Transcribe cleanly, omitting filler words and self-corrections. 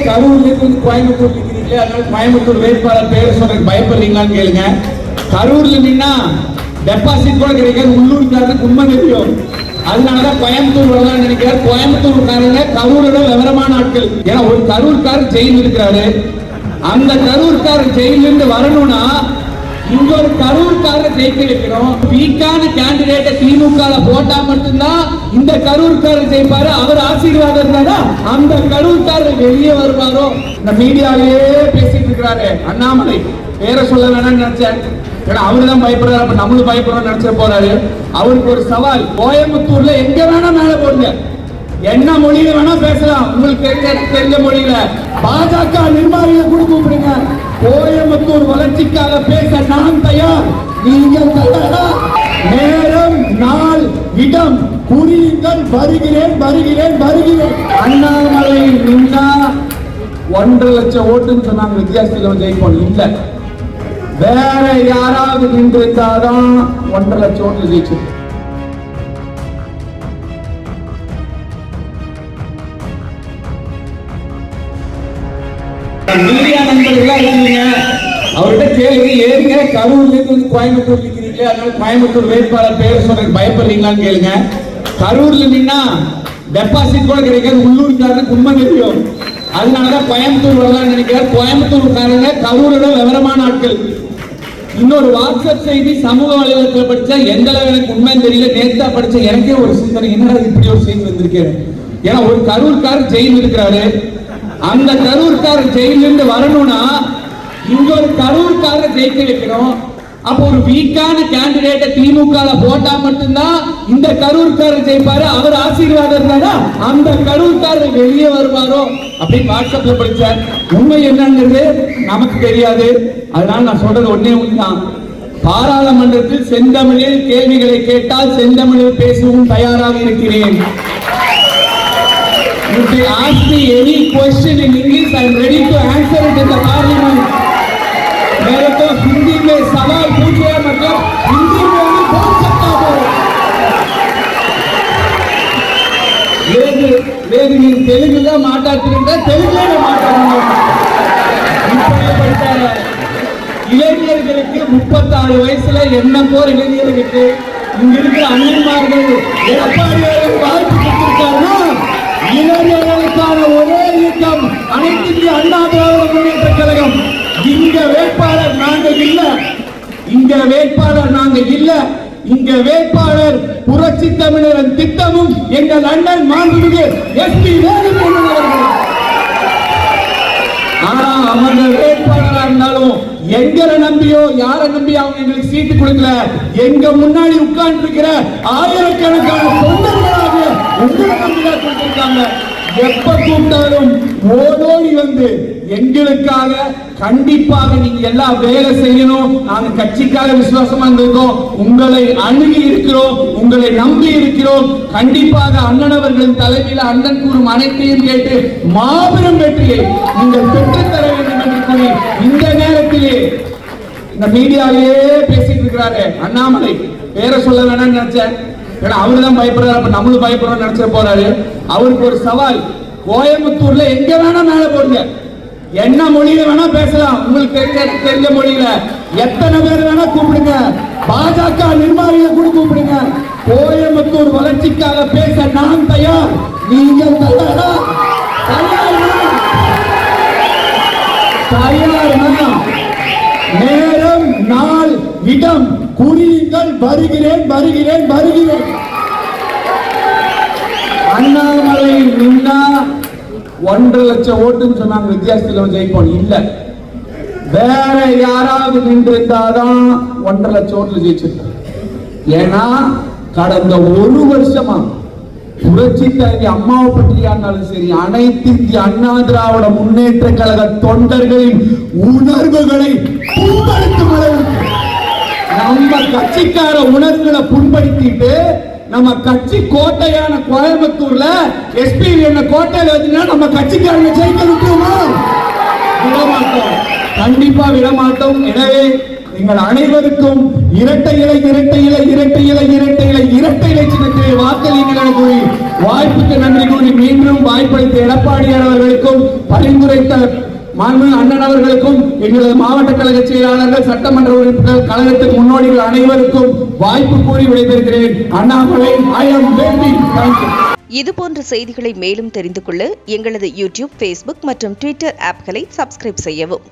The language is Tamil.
கரூர்ல இருந்து கோயம்புத்தூர் நிக்கிறீங்களே, அதனால கோயம்புத்தூர் வேட்பாளர் பேரை சொல்றதுக்கு பயப்படுறீங்களான்னு கேளுங்க. கரூர்ல நின்னா டெபாசிட் கூட கிடைக்காது, உள்ளூர்காரருக்கு உண்மை தெரியும். அதனாலதான் கோயம்புத்தூர் வரலாம்னு நினைக்கிறார். கோயம்புத்தூர்காரங்க கரூரோட விவரமான ஆட்கள். ஏன்னா ஒரு கரூர்காரர் ஜெயில் இருக்கிறாரு, அந்த கரூர்காரர் ஜெயில இருந்து வரணும்னா இங்க ஒரு கரூர்காரர் ஜெயிக்க வைக்கணும். வீக்கான கேண்டிடேட்டை திமுக போட்டா மட்டும்தான் இந்த கரூர்காரர் ஜெயிப்பாரு. அவர் ஆசீர்வாதம் இருந்தா அந்த கரூர்காரர் வெளியே வருவாரோ. இந்த மீடியாவிலே பேசிட்டு இருக்கிறாரு அண்ணாமலை, பேரை சொல்ல வேணாம்னு நினைச்சேன். அவருதான் பயப்படுறாரு, அப்ப நம்மளும் பயப்படுறோம் நினைச்ச போறாரு. அவருக்கு ஒரு சவால், கோயம்புத்தூர்ல எங்க வேணா மேல போடுங்க, என்ன மொழியில வேணா பேசலாம், உங்களுக்கு தெரிஞ்ச மொழியில. பாஜக நிர்வாகிகளை கூட கூப்பிடுங்க, கோயம்புத்தூர் வளர்ச்சிக்காக பேச நான் தயார், நீங்கள் தயாரா? நேரம் நாள் இடம் குறியுங்கள், வருகிறேன் வருகிறேன் வருகிறேன். அண்ணாமலை நின்னா 1.5 லட்சம் ஓட்டுன்னு சொன்னாங்க, வித்தியாசத்தில் ஜெயிப்போம். இல்ல, வேற யாராவது நின்றுதான் 1.5 லட்சம் ஓட்டு ஜெயிச்சு. மீடியா நண்பர்களா இருக்கீங்க, அவர்கிட்ட கேளுங்க, ஏங்க கரூர்ல இருந்து கோயம்புத்தூர் நிக்கிறீங்களே, அதனால கோயம்புத்தூர் வேட்பாளர் பேரை சொல்றதுக்கு பயப்படுறீங்களான்னு கேளுங்க. கரூர்ல நின்னா டெபாசிட் கூட கிடைக்காது, உள்ளூர்காரருக்கு உண்மை தெரியும். அதனாலதான் கோயம்புத்தூர் வரலாம்னு நினைக்கிறார். கோயம்புத்தூர்காரங்க கரூரோட விவரமான ஆட்கள். இன்னொரு வாட்ஸ்அப் செய்தி சமூக வலைதளத்தில் படிச்சா எந்த அளவு எனக்கு உண்மைன்னு தெரியல. நேத்தா படிச்ச எனக்கே ஒரு சிந்தனை, என்னடா இப்படி ஒரு செய்தி வந்திருக்கேன். ஏன்னா ஒரு கரூர்காரர் ஜெயில் இருக்கிறாரு, அந்த கரூர்காரர் ஜெயில இருந்து வரணும்னா இங்க ஒரு கரூர்காரர் ஜெயிக்க வைக்கணும். அப்போ ஒரு வீக்கான கேண்டிடேட்டை திமுக போட்டா மட்டும்தான் இந்த கரூர்காரர் ஜெயிப்பாரு. அவர் ஆசீர்வாதம் இருந்தா அந்த கரூர்காரர் வெளியே வருவாரோ அப்படின்னு வாட்ஸ்அப்ல படிச்சார். உண்மை என்னங்கிறது நமக்கு தெரியாது. அதனால நான் சொல்றது ஒன்னே ஒண்ணுதான், பாராளுமன்றத்தில் செந்தமிழில் கேள்விகளை கேட்டால் செந்தமிழில் பேசவும் தயாராக இருக்கிறேன். If they ask me any question in English, I am ready to answer it in the parliament. मेरे को हिंदी में सवाल पूछे, मतलब हिंदी में भी बोल सकता हूँ. लेकिन इन तेलुगु का माताड़ते तेलुगु में माताड़ना. இளைஞர்களுக்கு 36 வயசுல என்ன போர் இளைஞர்களுக்கு இங்க இருக்கிற அண்ணன்மார்கள் எடப்பாடியாருக்கு வாய்ப்பு கொடுத்திருக்காருன்னா இளைஞர்களுக்கான ஒரே இயக்கம் அனைத்து இந்திய அண்ணா திராவிட முன்னேற்ற கழகம். இங்க வேட்பாளர் நாங்க இல்ல, இங்க வேட்பாளர் நாங்க இல்ல, இங்க வேட்பாளர் புரட்சி தமிழரின் திட்டமும் எங்கள் அண்ணன் மாண்புமிகு எஸ்பி வேலுமணி அவர்கள். ஆனா அவங்க வேட்பாளரா இருந்தாலும் எங்களை நம்பியோ யாரை நம்பி அவங்க எங்களுக்கு சீட்டு கொடுக்கல. எங்க முன்னாடி உட்கார்ந்து இருக்கிற ஆயிரக்கணக்கான தொண்டர்களாக உங்களை நம்பிதான் கொடுத்திருக்காங்க. எப்ப கூப்பிட்டாலும் ஓடோடி வந்து எங்களுக்காக கண்டிப்பாக நீங்க எல்லாம் வேலை செய்யணும், நாங்க கட்சிக்காக விசுவாசமா இருந்திருக்கோம், உங்களை அணுகி இருக்கிறோம், உங்களை நம்பி இருக்கிறோம். கண்டிப்பாக அண்ணன் அவர்களின் தலைமையில் அண்ணன் கூறும் அனைத்தையும் கேட்டு மாபெரும் வெற்றியை நீங்கள் பெற்றுத்தர வேண்டும் என்று கூறி இந்த நேரத்திலே இந்த மீடியாவிலே பேசிட்டு இருக்கிறாரு அண்ணாமலை, பேரை சொல்ல வேணாம்னு நினைச்சேன். அவருதான் பயப்படுறாரு, அப்ப நம்மளும் பயப்படுறோம் நினைச்ச போறாரு. அவருக்கு ஒரு சவால், கோயம்புத்தூர்ல எங்க வேணா மேல போடுங்க, என்ன மொழியில வேணா பேசலாம், உங்களுக்கு தெரிஞ்ச மொழியில. எத்தனை பேர் வேணா கூப்பிடுங்க, பாஜக நிர்வாகிகளை கூட கூப்பிடுங்க. கோயம்புத்தூர் வளர்ச்சிக்காக பேச நான் தயார், நீங்கள் தயாரா? நேரம் நாள் இடம் குறியுங்கள், வருகிறேன் வருகிறேன் வருகிறேன். அண்ணாமலை நின்னா 1.5 லட்சம் ஓட்டுன்னு சொன்னாங்க, வித்தியாசத்தில் ஜெயிப்போம். இல்ல, வேற யாராவது நின்றுதான் 1.5 லட்சம் ஓட்டுல ஜெயிச்சிருக்கோம். ஏன்னா கடந்த ஒரு வருஷமா புரட்சி தலைவி அம்மாவை பற்றியா இருந்தாலும் சரி, அனைத்து இந்திய அண்ணா திராவிட முன்னேற்ற கழக தொண்டர்களின் உணர்வுகளை புண்படுத்தும் அளவுக்கு நம்ம கட்சிக்கார உணர்வுகளை புண்படுத்திட்டு நம்ம கட்சி கோட்டையான கோயம்புத்தூர்ல எஸ்பி என்ன கோட்டையில வச்சுன்னா நம்ம கட்சிக்காரங்க ஜெயிக்க விட்டுருமா? விடமாட்டோம், கண்டிப்பா விடமாட்டோம். எனவே நீங்கள் அனைவருக்கும் இரட்டை இலை சின்னத்திலே வாக்களிங்கள் என கூறி வாய்ப்புக்கு நன்றி கூறி மீண்டும் வாய்ப்பளித்த எடப்பாடியார் அவர்களுக்கும் பரிந்துரைத்த மாண்பு அண்ணன் அவர்களுக்கும் எங்களது மாவட்ட கழக செயலாளர்கள் சட்டமன்ற உறுப்பினர்கள் கழகத்தின் முன்னோடிகள் அனைவருக்கும் வாய்ப்பு கூறி விடைபெறுகிறேன். அண்ணாமலை ஐ அம் வெயிட்டிங். இதுபோன்ற செய்திகளை மேலும் தெரிந்து கொள்ள எங்களது யூடியூப், ஃபேஸ்புக் மற்றும் ட்விட்டர் ஆப்களை சப்ஸ்கிரைப் செய்யவும்.